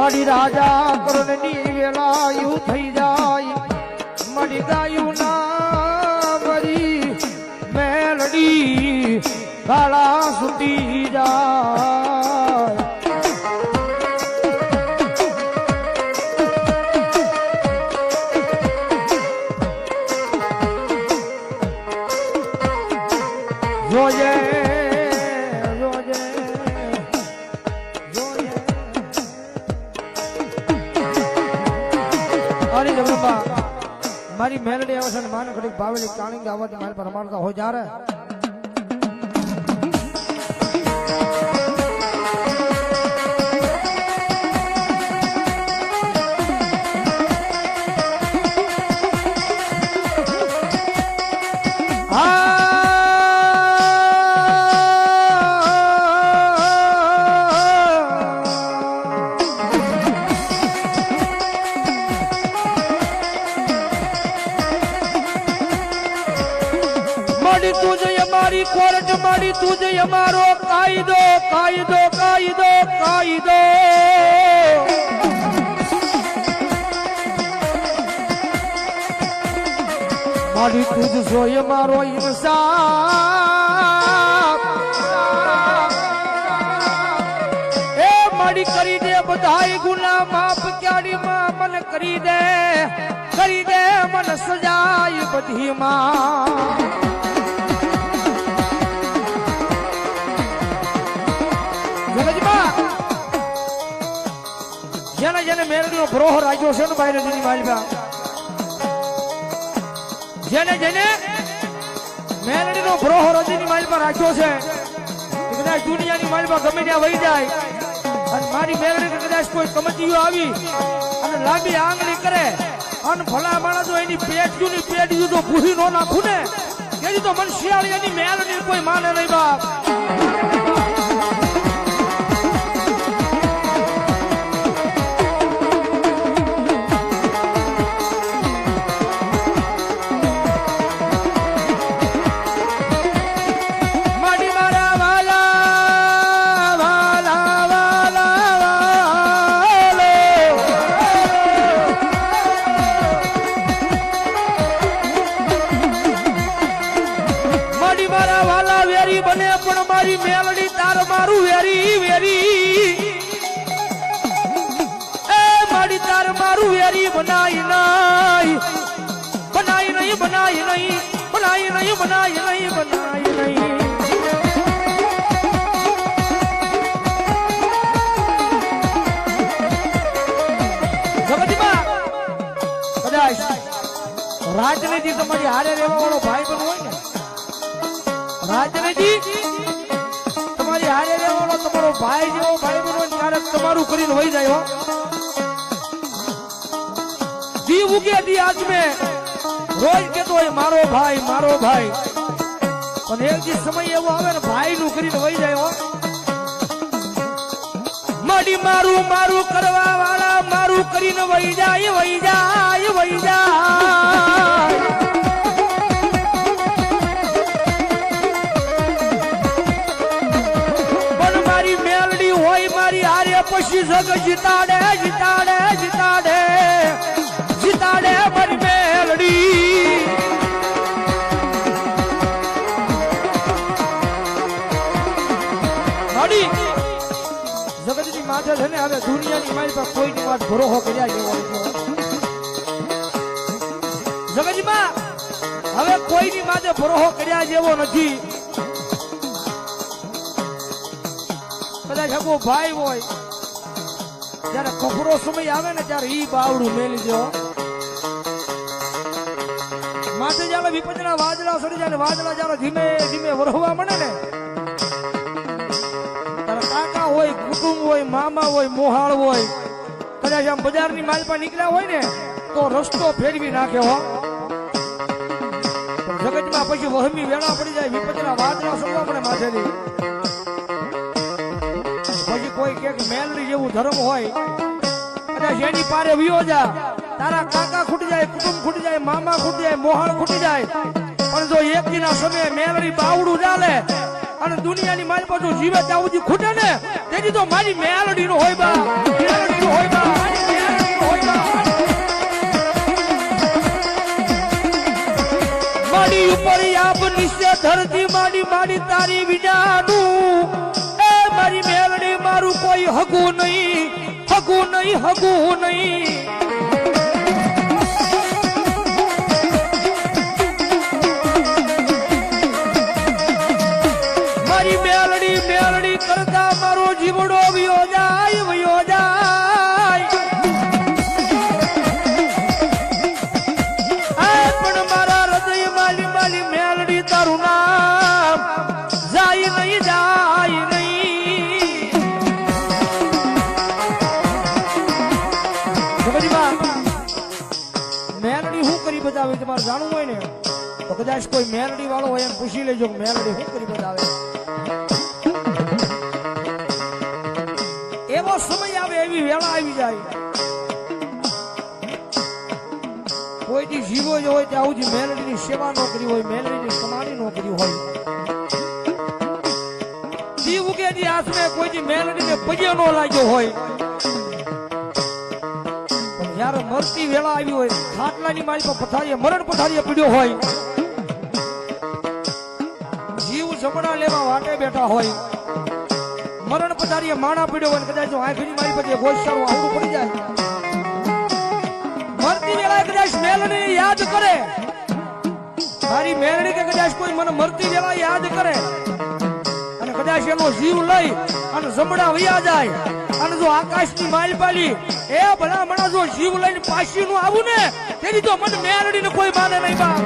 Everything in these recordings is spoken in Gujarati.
મારી રાજા કરણની વેલા એવું થઈ જાય મારી ગાયું ના મરી મેલડી કાળા સુટી જાય જોજે મારી મેલડી અવસર માન ઘડી ભાવેલી કાણી ગાવાથી મારી પર રમાડતા હોય જ્યારે મારી કોર્ટ મારી તુજે અમારો કાયદો કાયદો કાયદો કાયદો મારી તુજ સોય મારો ઇન્સાફ એ મારી કરી દે બધાય ગુના માફ ક્યાડી માં મને કરી દે મને સજાય બધી માં જેને જેને મેલડીનો ભરોહો રાખ્યો છે ને ભાઈ માલપા જેને જેને મેલડીનો ભરોહો રજની માલપા રાખ્યો છે કદાચ દુનિયાની માલપા ગમે ત્યાં વહી જાય અને મારી મેલડી કદાચ કોઈ કમતીઓ આવી અને લાંબી આંગળી કરે અને ભલા માણસ એની પેટજું તો ભૂહી નો નાખું ને તેથી તો મન શિયાળી એની મેલડી કોઈ માને નહીં બાપ મારી મેલડી તાર મારું વેરી વેરી એ મારી તાર મારું વેરી બનાઈ નહીં બનાઈ નહીં બનાઈ નહીં બનાઈ નહીં બનાઈ નહીં બનાઈ નહીં જગતમાં કદાચ રાજનીતિ તમારી હારે રહેવા વાળો ભાઈ પણ હોય ને રાજનીતિ હારે રહેવાનો તમારો ભાઈ જેવો ભાઈ બનો ક્યારેક તમારું કરીને વહી જાય જીવ ઉગે દી આજ મેં રોજ કેતો હોય મારો ભાઈ પણ એક દી સમય એવો આવે ને ભાઈ નું કરીને વહી જાય માડી મારું મારું કરવા વાળા મારું કરીને વહી જાય વહી જાય વહી જાય મારી હારે પછી જગ જીતાડે જીતાડે જીતાડે જીતાડે મારી મેલડી જગતની માથે છે ને હવે દુનિયાની મારી પાસે કોઈની વાત ભરોસો કર્યા જેવો જગતમાં હવે કોઈની માથે ભરોસો કર્યા જેવો નથી કદાચ હગો ભાઈ હોય જયારે કફરો સમય આવે ને ત્યારે ઈ બાવડું મેલી દો માથે જયારે વિપજના વાદળા સડી જાય વાદળા જયારે ધીમે ધીમે વરહવા મળે ને ત્યારે કાકા હોય કુટુંબ હોય મામા હોય મોહાળ હોય કદાચ આમ બજારની માલપા નીકળ્યા હોય ને તો રસ્તો ફેરવી નાખે હો જગતમાં પછી વહમી વેળા પડી જાય વિપજના વાદળા સડવા મળે માથેથી પછી કોઈ કે મેલડી જેવું ધર્મ હોય કદાચ એની પારે વિયો જા તારા કાકા ખૂટી જાય કુટુંબ ખૂટી જાય મામા ખૂટી જાય મોહાળ ખૂટી જાય પણ જો એક દિના સમયે મેલડી બાવડું ચાલે અને દુનિયાની મારી પાછું જીવે ત્યાં સુધી ખૂટે ને તેથી તો મારી મેલડી નો હોય બા મેલડી નો હોય બા ધરતી માડી માડી તારી વિનાનું એ મારી મેલડી મારું કોઈ હગું નહીં હગું નહીં હગું નહીં મારી મેલડી મેલડી કરતા મારો જીવડો વયો જાય વયો જાય પણ મારા હૃદય માલી માલી મેલડી તારું નામ જાય નહીં જાય નહીં મેલડી શું કરી બતાવે તમારે જાણવું હોય ને તો કદાચ કોઈ મેલડી વાળો હોય એમ પૂછી લેજો મેલડી શું કરી બતાવે એવો સમય આવે એવી વેળા આવી જાય કોઈ દી જીવો જ હોય ત્યાં સુધી મેલડીની સેવા ન કરી હોય મેલડીની કમાણી ન કરી હોય જીવ ઉગે દી હાથમાં કોઈ દી મેલડીને પગે ન લાગ્યો હોય પણ જ્યારે મરતી વેળા આવી હોય ખાટલાની મારી પર પથારીએ મરણ પથારીએ પડ્યો હોય જીવ જમણા લેવા વાટે બેઠા હોય મરણ પથારીએ માણા પડ્યો હોય કદાચ આંખની મારી પર ગોશાળું આવડું પડી જાય મરતી વેળા કદાચ મેલડી યાદ કરે મારી મેલડી કે કદાચ કોઈ મને મરતી વેળા યાદ કરે અને કદાચ એનો જીવ લઈ અને જમણા વયા જાય અને જો આકાશની માલ પાલી એ ભલામણા જો જીવ લઈને પાછી નું આવું ને તેની તો મને મેલડી ને કોઈ માને નહીં બા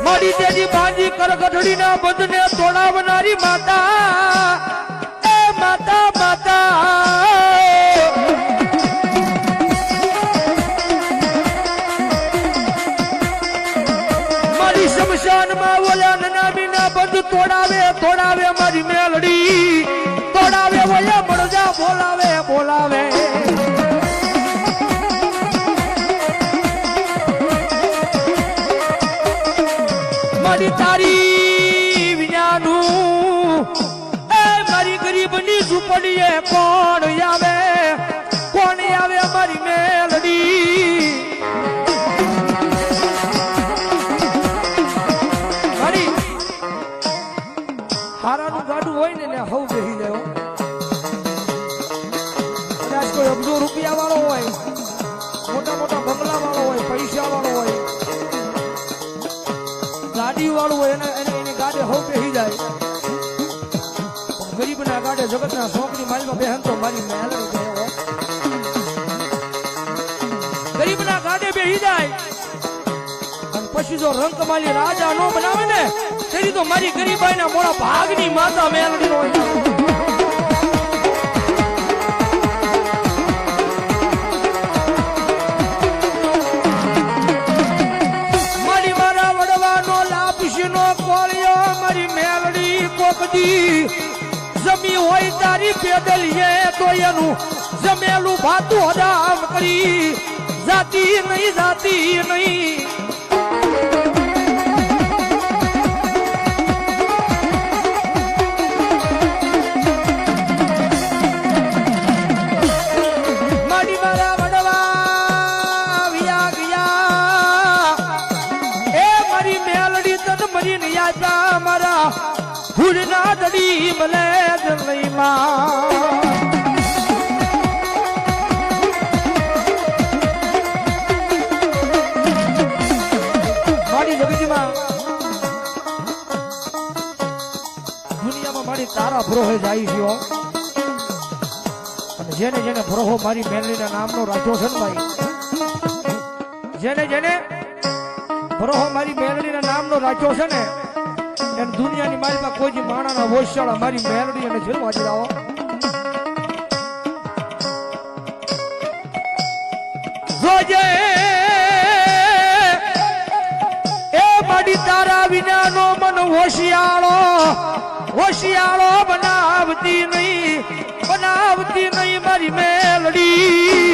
મારી તેજી બાજી કરગઢડી ના બંધને તોડાવનારી માતા એ માતા માતા મારી શમશાનમાં ઓલા નામી ના બંધ તોડાવે તોડાવે મારી મેલડી તોડાવે ઓલા મળજા બોલાવે બોલાવે મારી તારી વિનાનું એ મારી ગરીબની ઝૂંપડીએ કોણ આવે મારી મેલડી મારી હારાનું ગાડું હોય ને હવ બેહી જાય કદાચ કોઈ અબજો રૂપિયા વાળો હોય મોટા મોટા બંગલા વાળો હોય પૈસા વાળો હોય ગાડી વાળું હોય એની ગાડે હવ બેહી જાય ગરીબ ના ગાડે જગત ના છોકરી માલમાં બેહન તો મારી મેલડી ગરીબ ના ગાડે બેહી જાય અને પછી જો રંકમાલી રાજા નો બનાવે ને તેની તો મારી ગરીબાઈ ના મોડા ભાગની માતા મેલડી નો જમી હોય તારી પેદલીએ તો એનું જમેલું ભાતું હરામ કરી જાતી નહીં મારી મારા વડવા વિયા ગયા એ મારી મેલડી તન મરી નહીં આજા મારા ફૂલના દડી મને દલઈમાં મારી જગતમાં દુનિયામાં મારી તારા ભરોહે જાય છે અને જેને જેને ભરોહો મારી મેલડીના નામનો રાખ્યો છે ને ભાઈ જેને જેને ભરોહો મારી મેલડીના નામનો રાખ્યો છે ને એમ દુનિયાની માલમાં કોઈ માણાના વોશાળા મારી મેલડી અને જેલવા જડાવો જોજે એ માડી તારા વિનાનો મન હોશિયાળો બનાવતી નહીં મારી મેલડી